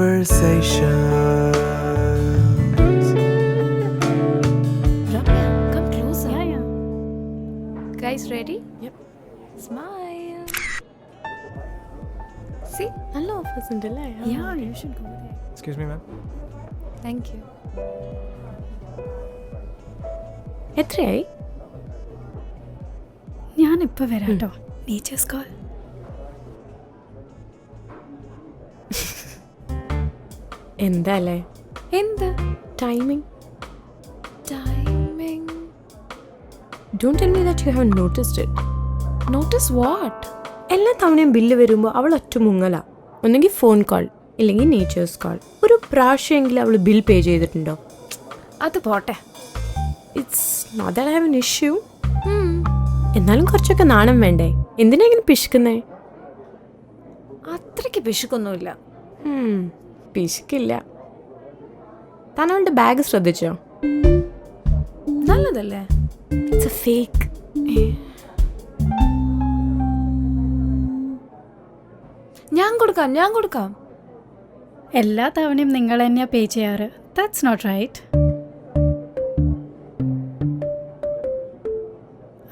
conversations. Ramya, come closer. Yeah. Guys, ready? Yep. Smile. See? നല്ല offers ഉണ്ടല്ലേ? Yeah, you should go there. Excuse me, ma'am. Thank you. എത്രയായി? ഞാനിപ്പോൾ വരാം കേട്ടോ. Natures call. എന്താ അല്ലേ? എന്ത്? Timing. Timing. Don't tell me that you haven't noticed it. Notice what? എല്ലാ തവണയും ബില്ല് വരുമ്പോൾ അവൾ ഒറ്റ മുങ്ങല. ഒന്നെങ്കിൽ ഫോൺ കോൾ ഇല്ലെങ്കിൽ നേച്ചേഴ്സ് കോൾ. ഒരു പ്രാവശ്യമെങ്കിലും അവൾ ബിൽ പേ ചെയ്തിട്ടുണ്ടോ? അത് പോട്ടെ. It's not that I have an issue. എന്നാലും കുറച്ചൊക്കെ നാണം വേണ്ടേ? എന്തിനാ ഇങ്ങനെ പിശുക്കുന്നേ? അത്രയ്ക്ക് പിശുക്കൊന്നുമില്ല. പിശുക്കില്ല. താൻ അവളുടെ ബാഗ് ശ്രദ്ധിച്ചോ? നല്ലതല്ലേ? It's a fake. ഞാൻ കൊടുക്കാം. എല്ലാ തവണയും നിങ്ങൾ തന്നെയാണ് പേ ചെയ്യാറ്. That's not right.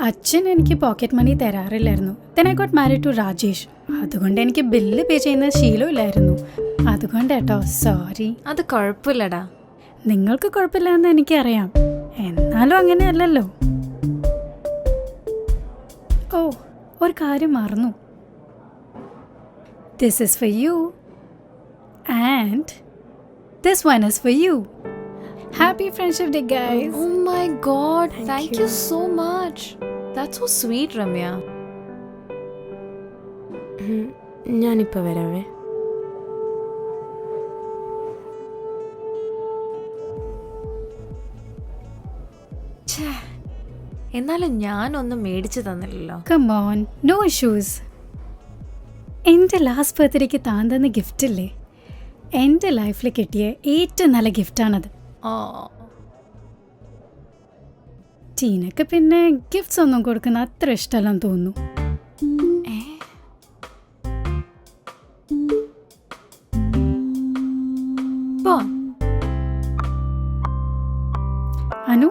അച്ഛൻ എനിക്ക് പോക്കറ്റ് മണി തരാറില്ലായിരുന്നു. Then I got married to Rajesh. അതുകൊണ്ട് എനിക്ക് ബില്ല് പേ ചെയ്യുന്ന ശീലമില്ലായിരുന്നു. അതുകൊണ്ട് കേട്ടോ, സോറി. അത് കുഴപ്പമില്ലടാ. നിങ്ങൾക്ക് കുഴപ്പമില്ലെന്ന് എനിക്കറിയാം, എന്നാലും അങ്ങനെയല്ലല്ലോ. ഓ, ഒരു കാര്യം മറന്നു. This is for you and this one is for you. Happy friendship day guys. Oh my god, thank you so much. That's so sweet, Ramya. ഞാനിപ്പോൾ വരാവേ. എന്നാലും ഞാനൊന്നും മേടിച്ചു തന്നില്ലല്ലോ. Come on, no issues. എൻ്റെ ലാസ്റ്റ് ബർത്ത്ഡേക്ക് താൻ തന്ന ഗിഫ്റ്റ് ഇല്ലേ, എൻ്റെ ലൈഫിൽ കിട്ടിയ ഏറ്റവും നല്ല ഗിഫ്റ്റാണത്. ടീനക്ക് പിന്നെ ഗിഫ്റ്റ്സ് ഒന്നും കൊടുക്കുന്ന അത്ര ഇഷ്ടമല്ലെന്ന് തോന്നുന്നു. അനു,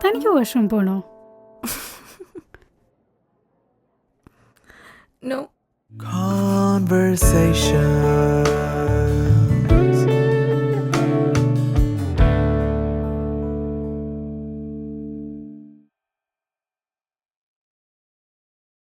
തനിക്ക് വാഷ്റൂം പോണോ? No. Conversations.